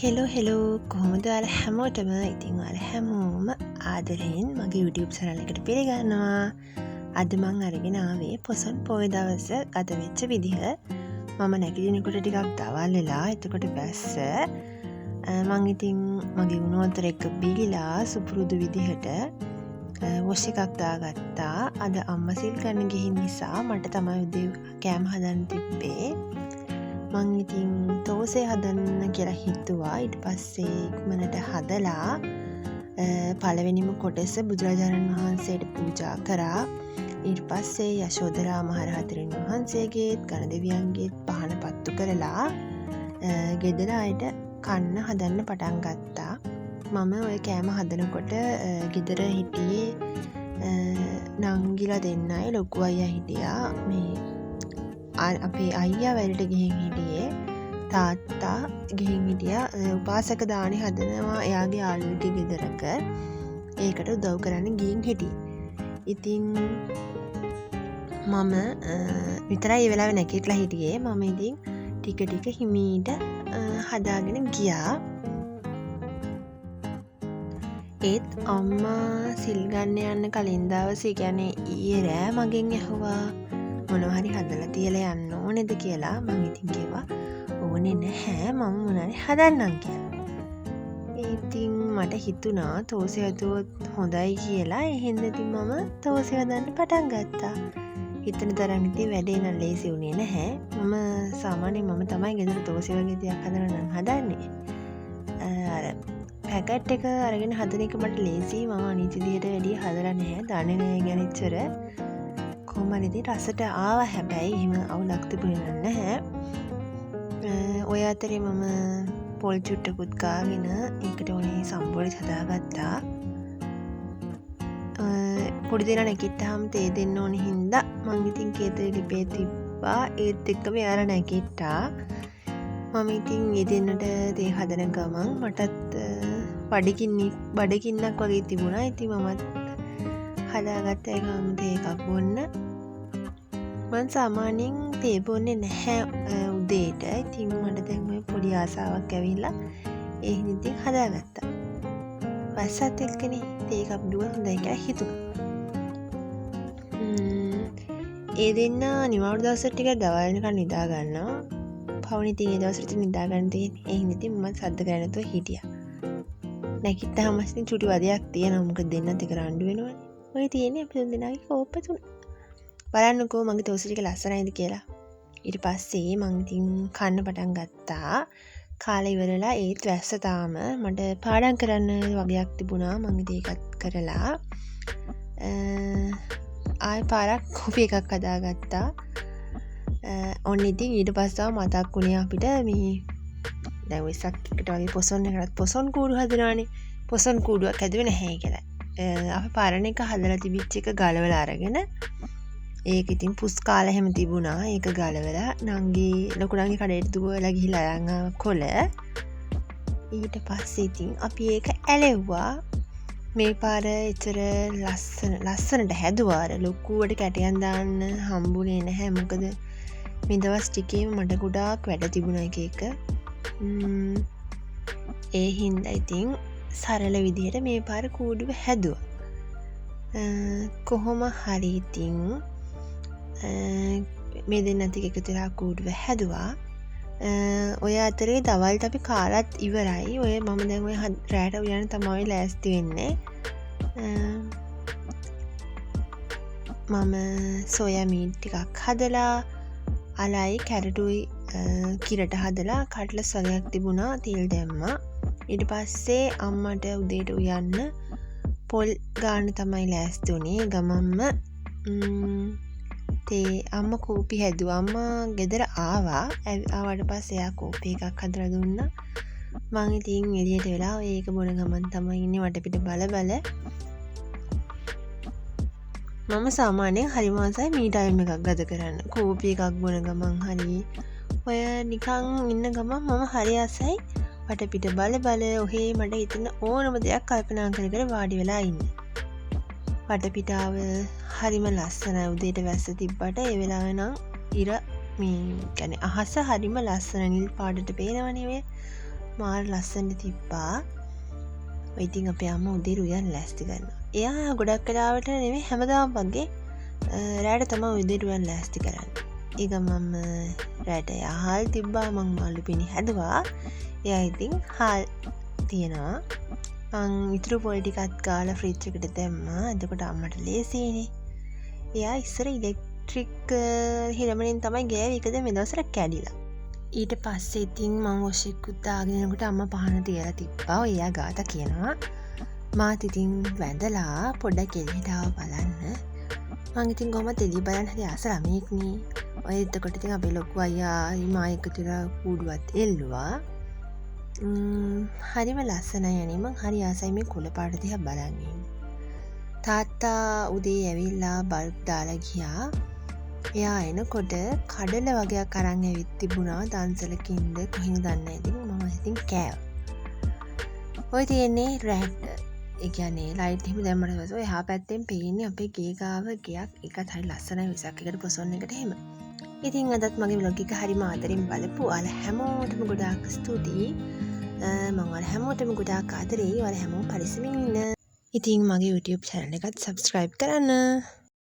Hello කොහොමද ඔයාලා හැමෝටම ඉතින් ඔයාලා හැමෝම ආදරයෙන් මගේ YouTube channel එකට පිළිගන්නවා. අද මං අරගෙන ආවේ පොසොන් පොය දවස ගත වෙච්ච විදිහ. මම නැගිටිනකොට ටිකක් දවල් වෙලා එතකොට බැස්ස. මං ඉතින් මගේ උණුවතර එක බීලා සුපුරුදු විදිහට වොෂ් එකක් දාගත්තා. අද අම්මා සිල් ගන්න ගිහින් නිසා මට තමයි උදේ කෑම හදන්න තිබ්බේ. මං ඉතින් තෝසේ හදන්න කියලා හිතුවා. ඊට පස්සේ ඉක්මනට හදලා පළවෙනිම කොටස බුදුරජාණන් වහන්සේට පූජා කරා. ඊට පස්සේ යශෝදරා මහරහතන් වහන්සේගේත් ගණදෙවියන්ගේත් පහන පත්තු කරලා ගෙදර අයට කන්න හදන්න පටන් ගත්තා. මම ඔය කෑම හදනකොට ගෙදර හිටියේ නංගිලා දෙන්නයි ලොකු අයියා හිටියා. මේ අපේ අයියා වැඩට ගිහින් හිටියේ. තාත්තා ගිහින් හිටියා උපාසක දානි හදනවා එයාගේ යාළුවෙක්ගේ ගෙදරක. ඒකට උදව් කරන්න ගිහින් හිටියේ. ඉතින් මම විතරයි ඒ වෙලාවේ නැගිටලා හිටියේ. මම ඉතින් ටික හිමීට හදාගෙන ගියා. ඒත් අම්මා සිල් ගන්න යන්න කලින් දවසේ කියන්නේ ඊයේ රෑ මගෙන් ඇහුවා මොනවා හරි හදලා තියලා යන්න ඕනේද කියලා. මම ඉතින් කිව්වා ඕනේ නැහැ මම මොනාරි හදන්නම් කියලා. ඉතින් මට හිතුණා තෝසේ හදුවොත් හොඳයි කියලා. ඒ හින්දා ඉතින් මම තෝසේ හදන්න පටන් ගත්තා. හිතන තරම් ඉතින් වැඩේ නම් ලේසි වුණේ නැහැ. මම සාමාන්‍යයෙන් මම තමයි ගෙදර තෝසේ වගේ දෙයක් හදන්න නම් හදන්නේ. අර පැකට් එක අරගෙන හදන එක මට ලේසි. මම අනිත් විදියට වැඩි හදලා නැහැ. දන්නේ නැහැ ගැන ඉච්චර. කොහොමද ඉතින් රසට ආවා. හැබැයි එහෙම අවුලක් තිබුණේ නැහැ. ඔය අතරේ මම පොල් චුට්ටකුත් කාගෙන ඒකට ඕනේ සම්බෝලෙත් හදාගත්තා. පොඩි දෙනා නැගිට්ටාම තේ දෙන්න ඕන හින්දා මං ඉතින් කේතේ ලිපේ තිබ්බා. ඒත් එක්කම යාලා නැගිට්ටා. මම ඉතින් ඒ දෙන්නට තේ හදන ගමන් මටත් බඩගින්නක් වගේ තිබුණා. ඉතින් මමත් හදාගත්ත එකම තේ එකක් බොන්න. මං සාමාන්‍යයෙන් තේ බොන්නේ නැහැ උදේට. ඉතින් මට දැන් ඔය පොඩි ආසාවක් ඇවිල්ලා ඒ හින්දා ඉතින් හදාගත්තා. වස්සත් එක්කනේ තේ එකක් දුව හොඳයි කියලා හිතුණා. ඒ දෙන්න නිවාඩු දවසට ටික දවල් වෙනකන් නිදා ගන්නවා. පවුනේ ඉතින් ඒ දවසට නිදා ගන්න තියෙන්නේ. ඒ හින්දා ඉතින් මම සද්ද කරන්නේ නැතුව හිටියා. නැගිට්ටාම ඉතින් චුටි වදයක් තියෙනවා. මොකද දෙන්නත් එක රණ්ඩු වෙනවනේ. ඔය තියෙන්නේ අපි දෙන්නාගේ කෝප්ප තුන. බලන්නකෝ මගේ තෝසි ටික ලස්සනයිද කියලා. ඊට පස්සේ මං ඉතින් කන්න පටන් ගත්තා. කාලේ ඉවරලා ඒත් වැස්ස තාම මට පාඩම් කරන්න වගයක් තිබුණා. මං ඉතින් ඒකත් කරලා ආයෙ පාරක් කොපි එකක් හදාගත්තා. ඔන්න ඉතින් ඊට පස්සේ මතක් වුණේ අපිට මේ දැන් වෙසක් එකට වගේ පොසොන් එකකට පොසොන් කූඩු හදනවානේ. පොසොන් කූඩුවක් හැදුවේ නැහැ කියලා. අපි පරණ එක හදලා තිබිච්ච එක ගලවලා අරගෙන ඒක ඉතින් පුස් කාලා හැම තිබුණා. ඒක ගලවලා නංගි ලොකු නංගි කඩේට දුවලා ගිහිලා අරන් කොළ. ඊට පස්සේ ඉතින් අපි ඒක ඇලෙව්වා. මේ පාර එච්චර ලස්සනට හැදුවා. අර ලොකුවට කැටයන් දාන්න හම්බුනේ නැහැ. මොකද මේ දවස් ටිකේම මට ගොඩාක් වැඩ තිබුණා එක. ඒ හින්දා ඉතින් සරල විදිහට මේ පාර කූඩුව හැදුවා. කොහොම හරි ඉතින් මේ දෙන්නත් එකතු වෙලා කූඩුව හැදුවා. ඔය අතරේ දවල්ට අපි කාලත් ඉවරයි. ඔය මම දැන් ඔය රැට උයන්න තමයි ලෑස්ති වෙන්නේ. මම සෝයා මීට් ටිකක් හදලා අලයි කැරටුයි කිරට හදලා කට්ලස් වගේක් තිබුණා. තෙල් දැම්මා. ඊට පස්සේ අම්මට උදේට උයන්න පොල් ගාන්න තමයි ලෑස්ති වුණේ. ගමම්ම තේ අම්මා කෝපි හැදුවා. අම්මා ගෙදර ආවට පස්සේ එයා කෝපි එකක් හදලා දුන්නා. මං ඉතින් එළියට වෙලා ඒක බොන ගමන් තමයි ඉන්නේ වටපිට බල. මම සාමාන්‍යයෙන් හරිම ආසයි මී ටයිම් එකක් ගත කරන්න. කෝපි එකක් බොන ගමන් හරි ඔය නිකන් ඉන්න ගමන් මම හරි ආසයි වටපිට බල ඔහේ මට හිතෙන ඕනම දෙයක් කල්පනා කර වාඩි වෙලා ඉන්න. වටපිටාව හරිම ලස්සනයි. උදේට වැස්ස තිබ්බට ඒ වෙලාවේ නම් ඉර මේ කියන්නේ අහස හරිම ලස්සන නිල් පාටට පේනවනේ. මාර ලස්සනට තිබ්බා. ඔය ඉතින් අපේ අම්මා උදේ රුයන් ලෑස්ති කරනවා. එයා ගොඩක් වෙලාවට නෙමෙයි හැමදාම වගේ රෑට තමයි උදේ රුයන් ලෑස්ති කරන්නේ. ඒක මම රෑට යහල් තිබ්බා මං මල්ලු පිණි හැදුවා. එයා ඉතින් හාල් තියෙනවා. මං ඉතුරු පොල් ටිකත් ගාලා ෆ්‍රිජ් එකට දැම්මා. එතකොට අම්මට ලේසියිනේ. එයා ඉස්සර ඉලෙක්ට්‍රික් හිරමනින් තමයි ගෑවේ. ඒකද මේ දවස්වල කැඩිලා. ඊට පස්සේ ඉතින් මං වොෂ් එකකුත් දාගෙන යනකොට අම්මා පහන තියලා තිබ්බා. ඔය එයා ගාතා කියනවා. මාත් ඉතින් වැඳලා පොඩ්ඩක් එළියට ආව බලන්න. මං ඉතින් කොහොමද එළිය බලන්න හරි ආස ළමයෙක්නේ. ඔය එතකොට ඉතින් අපේ ලොකු අයියා මා එකතුල කූඩුවත් එල්ලුවා. හරිම ලස්සනයි අනේ. මං හරි ආසයි මේ කුල පාට දිහා බලන් ඉන්න. තාත්තා උදේ ඇවිල්ලා බල්බ් දාලා ගියා. එයා එනකොට කඩල වගේක් අරන් ඇවිත් තිබුණා. දන්සලකින්ද කොහෙන්ද දන්නේ නැහැ. ඉතින් මම ඉතින් කෑවා. ඔය තියෙන්නේ රැට්. ඒ කියන්නේ ලයිට් එහෙම දැම්මම පස්සේ ඔය එහා පැත්තෙන් පේන්නේ අපේ ගේ ගාව ගයක්. ඒකත් හරි ලස්සනයි විසක් එකට පොසොන් එකට එහෙම. ඉතින් අදත් මගේ vlog එක හරිම ආදරෙන් බලපු ඔයාලා හැමෝටම ගොඩාක් ස්තුතියි. මම ඔයාලා හැමෝටම ගොඩාක් ආදරෙයි. ඔයාලා හැමෝම පරිස්සමින් ඉන්න. ඉතින් මගේ YouTube channel එකත් subscribe කරන්න.